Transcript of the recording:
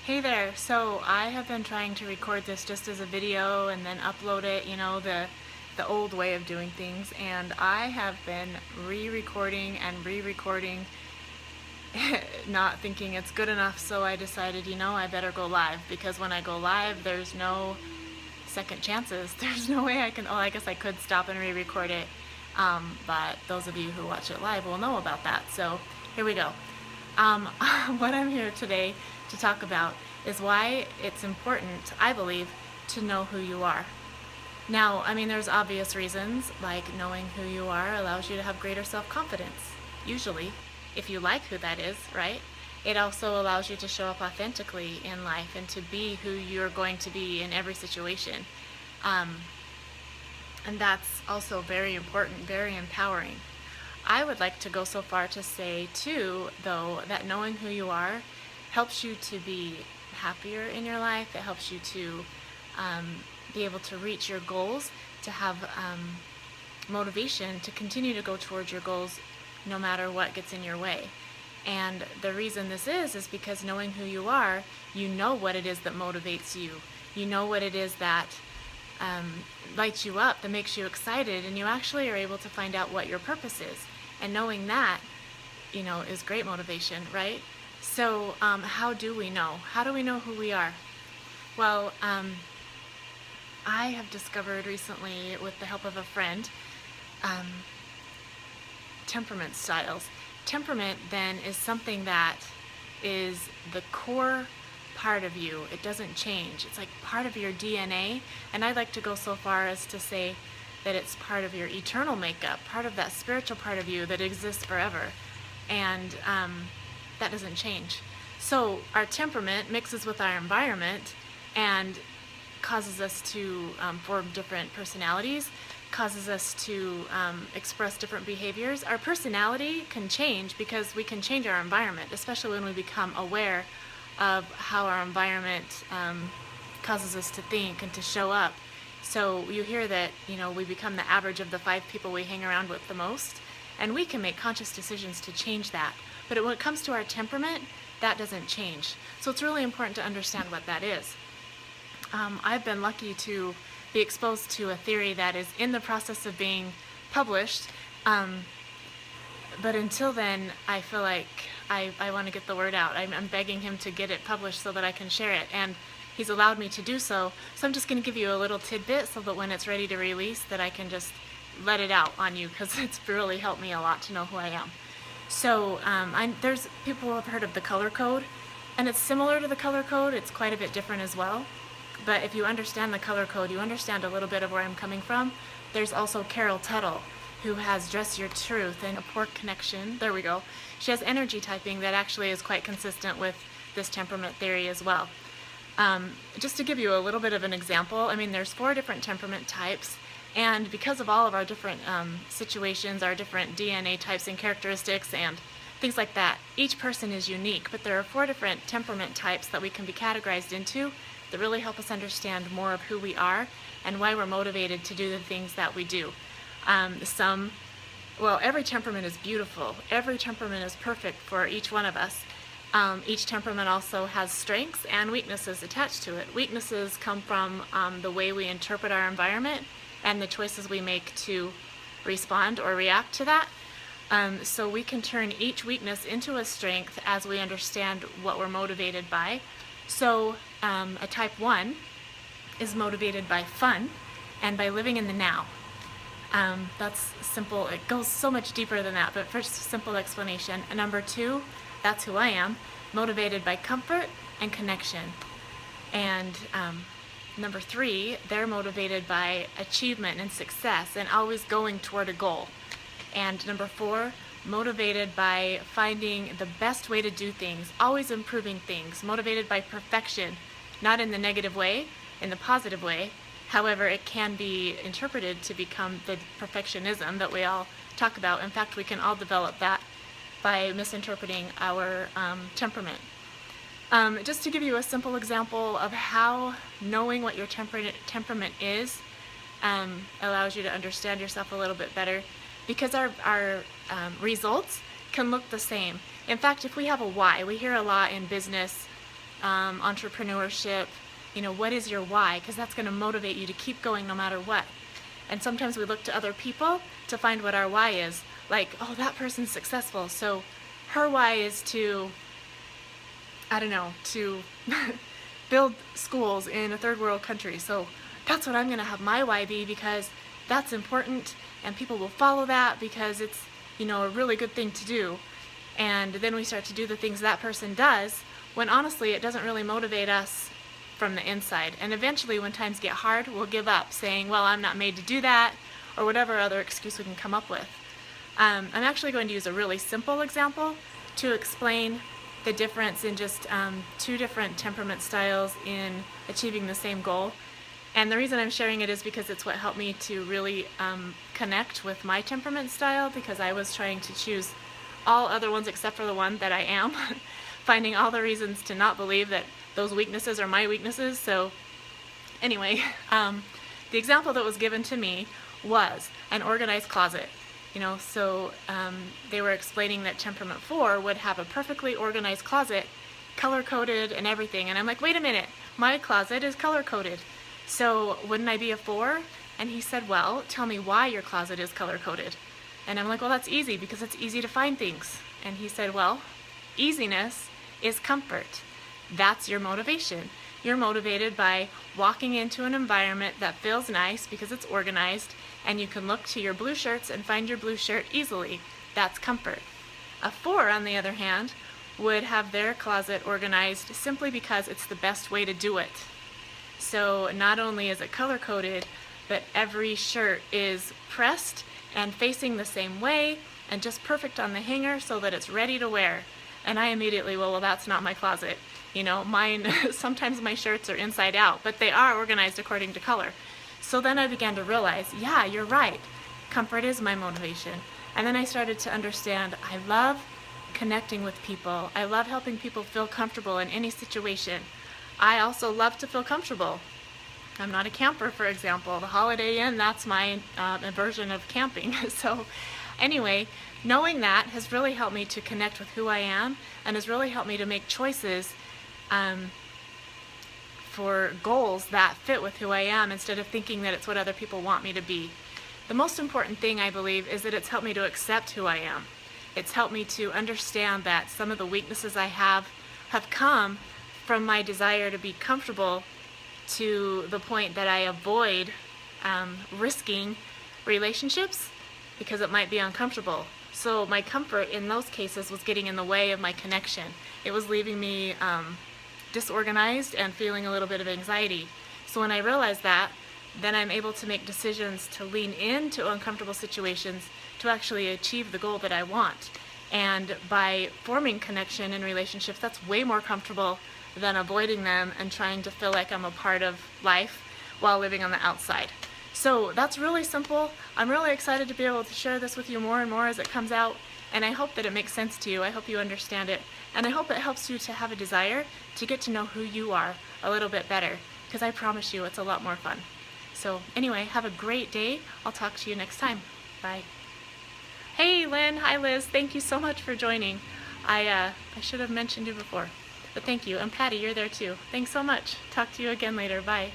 Hey there. So I have been trying to record this just as a video and then upload it, the old way of doing things, and I have been re-recording and re-recording not thinking it's good enough, so I decided, I better go live, because when I go live there's no second chances. There's no way I guess I could stop and re-record it. But those of you who watch it live will know about that. So here we go. Um, what I'm here today to talk about is why it's important, I believe, to know who you are. Now, there's obvious reasons, like knowing who you are allows you to have greater self-confidence, usually, if you like who that is, right? It also allows you to show up authentically in life and to be who you're going to be in every situation. Um, and that's also very important, very empowering. I would like to go so far to say, too, though, that knowing who you are helps you to be happier in your life. It helps you to be able to reach your goals, to have motivation to continue to go towards your goals no matter what gets in your way. And the reason this is because knowing who you are, you know what it is that motivates you. You know what it is that lights you up, that makes you excited, and you actually are able to find out what your purpose is. And knowing that, is great motivation, right? So how do we know? How do we know who we are? Well, I have discovered recently, with the help of a friend, temperament styles. Temperament, then, is something that is the core part of you. It doesn't change. It's like part of your DNA, and I'd like to go so far as to say that it's part of your eternal makeup, part of that spiritual part of you that exists forever, and that doesn't change. So our temperament mixes with our environment and causes us to form different personalities, causes us to express different behaviors. Our personality can change because we can change our environment, especially when we become aware of how our environment causes us to think and to show up. So you hear that, we become the average of the 5 people we hang around with the most, and we can make conscious decisions to change that. But when it comes to our temperament, that doesn't change. So it's really important to understand what that is. I've been lucky to be exposed to a theory that is in the process of being published, but until then, I feel like I want to get the word out. I'm begging him to get it published so that I can share it, and he's allowed me to do so. So I'm just going to give you a little tidbit so that when it's ready to release, that I can just let it out on you, because it's really helped me a lot to know who I am. So there's people who have heard of the color code, and it's similar to the color code. It's quite a bit different as well. But if you understand the color code, you understand a little bit of where I'm coming from. There's also Carol Tuttle, who has Dress Your Truth and a Pork Connection. There we go. She has energy typing that actually is quite consistent with this temperament theory as well. Just to give you a little bit of an example, there's 4 different temperament types, and because of all of our different situations, our different DNA types and characteristics and things like that, each person is unique, but there are 4 different temperament types that we can be categorized into that really help us understand more of who we are and why we're motivated to do the things that we do. Every temperament is beautiful. Every temperament is perfect for each one of us. Each temperament also has strengths and weaknesses attached to it. Weaknesses come from the way we interpret our environment and the choices we make to respond or react to that. So we can turn each weakness into a strength as we understand what we're motivated by. So a type 1 is motivated by fun and by living in the now. That's simple. It goes so much deeper than that, but first, simple explanation. Number 2, that's who I am, motivated by comfort and connection. And number 3, they're motivated by achievement and success and always going toward a goal. And number 4, motivated by finding the best way to do things, always improving things, motivated by perfection, not in the negative way, in the positive way. However, it can be interpreted to become the perfectionism that we all talk about. In fact, we can all develop that by misinterpreting our temperament. Just to give you a simple example of how knowing what your temperament is allows you to understand yourself a little bit better, because our results can look the same. In fact, if we have a why, we hear a lot in business entrepreneurship, you know, what is your why? Because that's going to motivate you to keep going no matter what. And sometimes we look to other people to find what our why is. Like, oh, that person's successful, so her why is to, I don't know, to build schools in a third world country. So that's what I'm going to have my why be, because that's important and people will follow that because it's, you know, a really good thing to do. And then we start to do the things that person does when honestly it doesn't really motivate us from the inside. And eventually when times get hard, we'll give up saying, well, I'm not made to do that, or whatever other excuse we can come up with. I'm actually going to use a really simple example to explain the difference in just two different temperament styles in achieving the same goal. And the reason I'm sharing it is because it's what helped me to really connect with my temperament style, because I was trying to choose all other ones except for the one that I am, finding all the reasons to not believe that those weaknesses are my weaknesses. So anyway, the example that was given to me was an organized closet. You know, so they were explaining that temperament 4 would have a perfectly organized closet, color-coded and everything. And I'm like, wait a minute, my closet is color-coded. So wouldn't I be a 4? And he said, well, tell me why your closet is color-coded. And I'm like, well, that's easy because it's easy to find things. And he said, well, easiness is comfort. That's your motivation. You're motivated by walking into an environment that feels nice because it's organized, and you can look to your blue shirts and find your blue shirt easily. That's comfort. A 4, on the other hand, would have their closet organized simply because it's the best way to do it. So not only is it color-coded, but every shirt is pressed and facing the same way and just perfect on the hanger so that it's ready to wear. And I immediately, well, that's not my closet. You know, mine, sometimes my shirts are inside out, but they are organized according to color. So then I began to realize, yeah, you're right. Comfort is my motivation. And then I started to understand I love connecting with people. I love helping people feel comfortable in any situation. I also love to feel comfortable. I'm not a camper, for example. The Holiday Inn, that's my version of camping. So anyway, knowing that has really helped me to connect with who I am, and has really helped me to make choices for goals that fit with who I am, instead of thinking that it's what other people want me to be. The most important thing, I believe, is that it's helped me to accept who I am. It's helped me to understand that some of the weaknesses I have come from my desire to be comfortable, to the point that I avoid risking relationships because it might be uncomfortable. So my comfort in those cases was getting in the way of my connection. It was leaving me disorganized and feeling a little bit of anxiety. So when I realized that, then I'm able to make decisions to lean into uncomfortable situations to actually achieve the goal that I want. And by forming connection in relationships, that's way more comfortable than avoiding them and trying to feel like I'm a part of life while living on the outside. So that's really simple. I'm really excited to be able to share this with you more and more as it comes out, and I hope that it makes sense to you. I hope you understand it, and I hope it helps you to have a desire to get to know who you are a little bit better, because I promise you it's a lot more fun. So anyway, have a great day. I'll talk to you next time. Bye. Hey Lynn, hi Liz, thank you so much for joining. I should have mentioned you before, but thank you. And Patty, you're there too. Thanks so much. Talk to you again later. Bye.